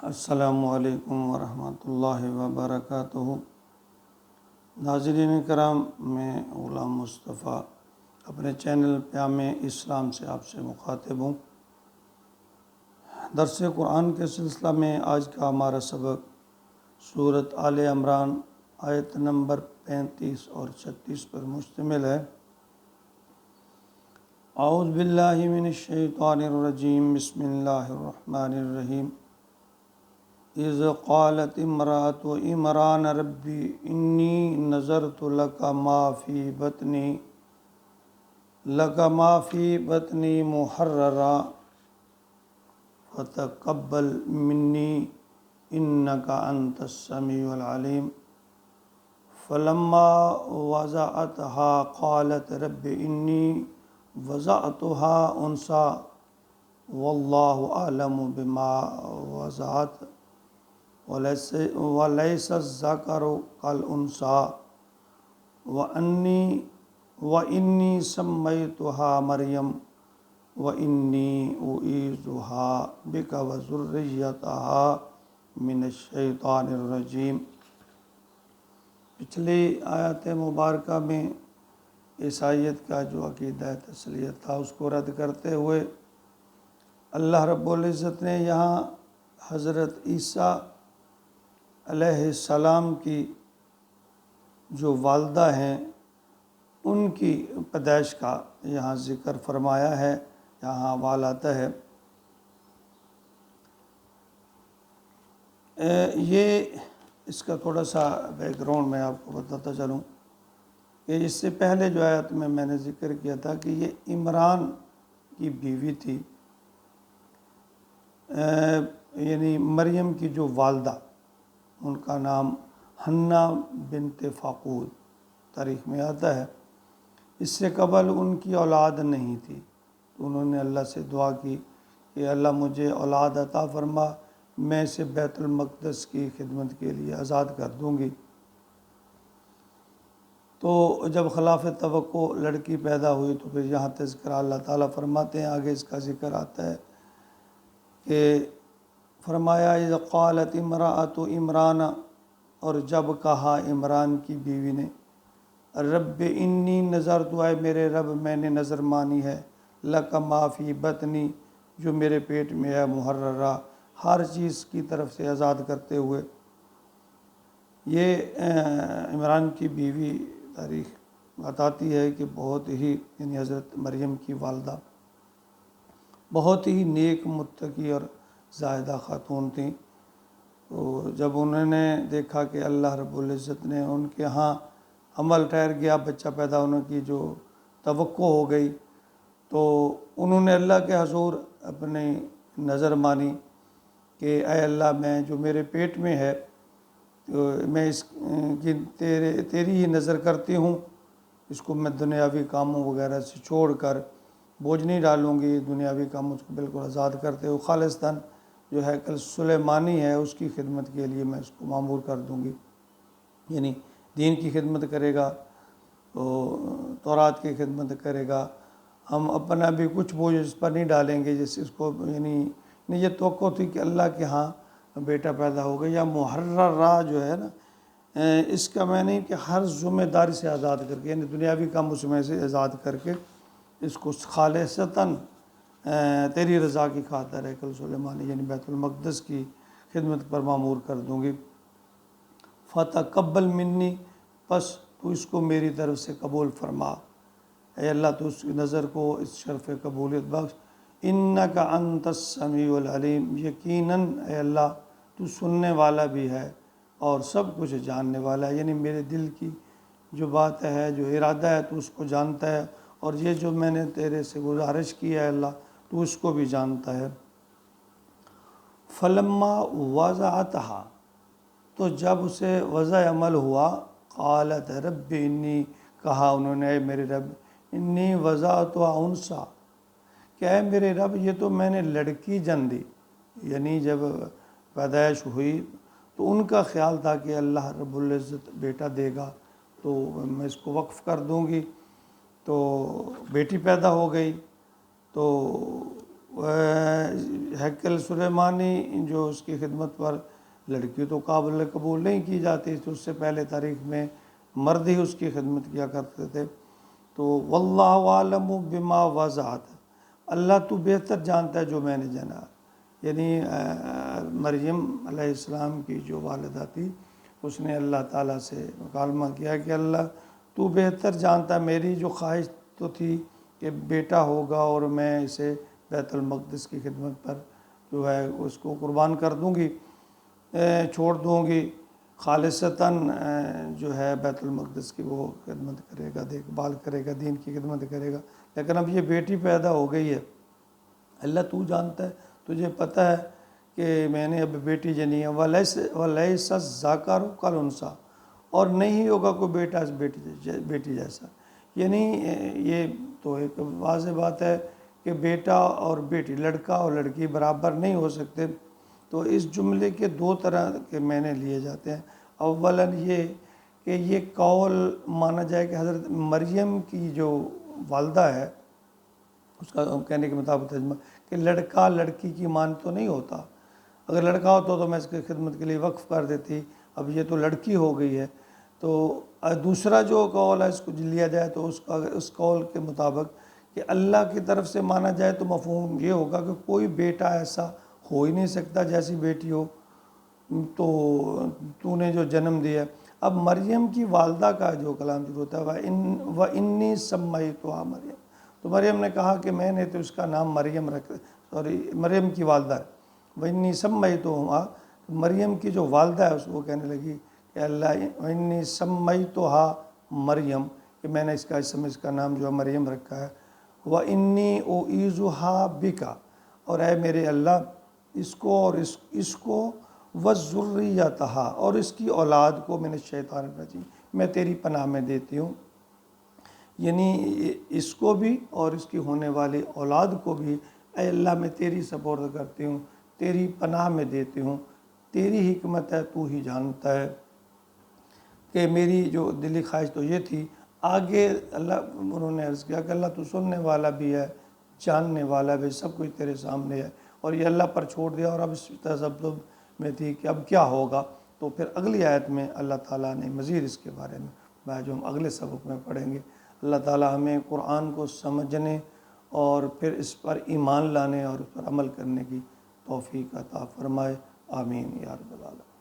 السلام علیکم ورحمۃ اللہ وبرکاتہ۔ ناظرین کرام، میں غلام مصطفیٰ اپنے چینل پیام اسلام سے آپ سے مخاطب ہوں۔ درس قرآن کے سلسلہ میں آج کا ہمارا سبق سورۃ آل عمران آیت نمبر 35 اور 36 پر مشتمل ہے۔ اعوذ باللہ من الشیطان الرجیم، بسم اللہ الرحمن الرحیم۔ اذ قالت امرأة عمران ربی انی نذرت لک ما فی بطنی محررا فتقبل منی انک انت السمیع العلیم۔ فلما وضعتها قالت رب انی وضعتها انثى واللہ اعلم بما وضعت ولیس الذکر کالانثیٰ وانی سمیتها مریم وانی اعیذها بک وذریتها من الشیطان الرجیم۔ پچھلی آیت مبارکہ میں اس آیت کا جو عقیدہ تسلیت تھا اس کو رد کرتے ہوئے اللہ رب العزت نے یہاں حضرت عیسیٰ علیہ السلام کی جو والدہ ہیں ان کی پیدائش کا یہاں ذکر فرمایا ہے۔ یہاں حوالہ آتا ہے، یہ اس کا تھوڑا سا بیک گراؤنڈ میں آپ کو بتاتا چلوں کہ اس سے پہلے جو آیت میں نے ذکر کیا تھا کہ یہ عمران کی بیوی تھی، یعنی مریم کی جو والدہ، ان کا نام حنہ بنت فاقود تاریخ میں آتا ہے۔ اس سے قبل ان کی اولاد نہیں تھی، تو انہوں نے اللہ سے دعا کی کہ اللہ مجھے اولاد عطا فرما، میں اسے بیت المقدس کی خدمت کے لیے آزاد کر دوں گی۔ تو جب خلاف توقع لڑکی پیدا ہوئی تو پھر یہاں تذکرہ اللہ تعالیٰ فرماتے ہیں، آگے اس کا ذکر آتا ہے کہ فرمایا اذ قالت امرأة عمران، اور جب کہا عمران کی بیوی نے رب انی نذرت، اے میرے رب میں نے نظر مانی ہے، لک ما فی بطنی، جو میرے پیٹ میں ہے، محررہ، ہر چیز کی طرف سے آزاد کرتے ہوئے۔ یہ عمران کی بیوی تاریخ بتاتی ہے کہ بہت ہی، یعنی حضرت مریم کی والدہ بہت ہی نیک، متقی اور زاہدہ خاتون تھیں۔ تو جب انہوں نے دیکھا کہ اللہ رب العزت نے ان کے ہاں عمل ٹھہر گیا، بچہ پیدا ہونے کی جو توقع ہو گئی، تو انہوں نے اللہ کے حضور اپنی نظر مانی کہ اے اللہ، میں جو میرے پیٹ میں ہے تو میں اس کی تیری ہی نظر کرتی ہوں، اس کو میں دنیاوی کاموں وغیرہ سے چھوڑ کر بوجھ نہیں ڈالوں گی، دنیاوی کاموں کو بالکل آزاد کرتے ہوئے خالصتاً جو ہے کل سلیمانی ہے اس کی خدمت کے لیے میں اس کو معمور کر دوں گی، یعنی دین کی خدمت کرے گا، تو تورات کی خدمت کرے گا، ہم اپنا بھی کچھ بوجھ اس پر نہیں ڈالیں گے، جیسے اس کو یعنی یہ توقع تھی کہ اللہ کے ہاں بیٹا پیدا ہوگا۔ یا محررہ جو ہے نا، اس کا معنی کہ ہر ذمہ داری سے آزاد کر کے، یعنی دنیاوی کام اس میں سے آزاد کر کے اس کو خالصتاً تیری رضا کی خاطر ہے کل سلیمانی، یعنی بیت المقدس کی خدمت پر معمور کر دوں گی۔ فتقبل منی، پس تو اس کو میری طرف سے قبول فرما، اے اللہ تو اس کی نظر کو اس شرف قبولیت بخش۔ انک انت السمیع العلیم، یقیناً اے اللہ تو سننے والا بھی ہے اور سب کچھ جاننے والا ہے، یعنی میرے دل کی جو بات ہے، جو ارادہ ہے، تو اس کو جانتا ہے، اور یہ جو میں نے تیرے سے گزارش کی ہے اللہ، تو اس کو بھی جانتا ہے۔ فلما وضعتها، تو جب اسے وضع عمل ہوا، قالت رب انی، کہا انہوں نے اے میرے رب، انی وضعتها انثی، کہ اے میرے رب یہ تو میں نے لڑکی جن دی، یعنی جب پیدائش ہوئی تو ان کا خیال تھا کہ اللہ رب العزت بیٹا دے گا تو میں اس کو وقف کر دوں گی، تو بیٹی پیدا ہو گئی، تو ہیکل سلیمانی جو اس کی خدمت پر لڑکی تو قابل قبول نہیں کی جاتی تھی، اس سے پہلے تاریخ میں مرد ہی اس کی خدمت کیا کرتے تھے۔ تو واللہ عالم بما وضعت، اللہ تو بہتر جانتا ہے جو میں نے جانا، یعنی مریم علیہ السلام کی جو والدہ تھی اس نے اللہ تعالیٰ سے مکالمہ کیا کہ اللہ تو بہتر جانتا ہے، میری جو خواہش تو تھی کہ بیٹا ہوگا اور میں اسے بیت المقدس کی خدمت پر جو ہے اس کو قربان کر دوں گی، چھوڑ دوں گی خالصتاً، جو ہے بیت المقدس کی وہ خدمت کرے گا، دیکھ بھال کرے گا، دین کی خدمت کرے گا، لیکن اب یہ بیٹی پیدا ہو گئی ہے، اللہ تو جانتا ہے، تجھے پتہ ہے کہ میں نے اب بیٹی جنی ہے، وَلَيْسَ الذَّكَرُ كَالْأُنثىٰ، اور نہیں ہوگا کوئی بیٹا اس بیٹی جیسا، یعنی یہ تو ایک واضح بات ہے کہ بیٹا اور بیٹی، لڑکا اور لڑکی برابر نہیں ہو سکتے۔ تو اس جملے کے دو طرح کے معنی لیے جاتے ہیں۔ اولاً یہ کہ یہ قول مانا جائے کہ حضرت مریم کی جو والدہ ہے اس کا کہنے کے مطابق ترجمہ کہ لڑکا لڑکی کی مان تو نہیں ہوتا، اگر لڑکا ہوتا تو میں اس کی خدمت کے لیے وقف کر دیتی، اب یہ تو لڑکی ہو گئی ہے۔ تو دوسرا جو قول ہے اس کو لیا جائے تو اس قول کے مطابق کہ اللہ کی طرف سے مانا جائے تو مفہوم یہ ہوگا کہ کوئی بیٹا ایسا ہو ہی نہیں سکتا جیسی بیٹی ہو، تو نے جو جنم دیا۔ اب مریم کی والدہ کا جو کلام شروع ہوتا ہے وَإِنِّي سَمَّيْتُهَا مریم، تو مریم نے کہا کہ میں نے تو اس کا نام مریم مریم کی والدہ ہے، وَإِنِّي سَمَّيْتُهَا، مریم کی جو والدہ ہے اس کو کہنے لگی کہ اللہ وَإِنِّي سَمَّيْتُهَا مریم، کہ میں نے اس کا نام جو ہے مریم رکھا ہے، وَإِنِّي أُعِيذُهَا بِكَ، اور اے میرے اللہ اس کو اور اس کو وَذُرِّيَّتَهَا، اور اس کی اولاد کو من الشیطان الرجیم، میں تیری پناہ میں دیتی ہوں، یعنی اس کو بھی اور اس کی ہونے والی اولاد کو بھی اے اللہ میں تیری سپرد کرتی ہوں، تیری پناہ میں دیتی ہوں، تیری حکمت ہے، تو ہی جانتا ہے۔ کہ میری جو دلی خواہش تو یہ تھی، آگے انہوں نے عرض کیا کہ اللہ تو سننے والا بھی ہے، جاننے والا بھی، سب کچھ تیرے سامنے ہے، اور یہ اللہ پر چھوڑ دیا، اور اب اس تذبذب میں تھی کہ اب کیا ہوگا۔ تو پھر اگلی آیت میں اللہ تعالیٰ نے مزید اس کے بارے میں جو ہم اگلے سبق میں پڑھیں گے، اللہ تعالیٰ ہمیں قرآن کو سمجھنے اور پھر اس پر ایمان لانے اور اس پر عمل کرنے کی توفیق عطا فرمائے، آمین یا رب العالمین۔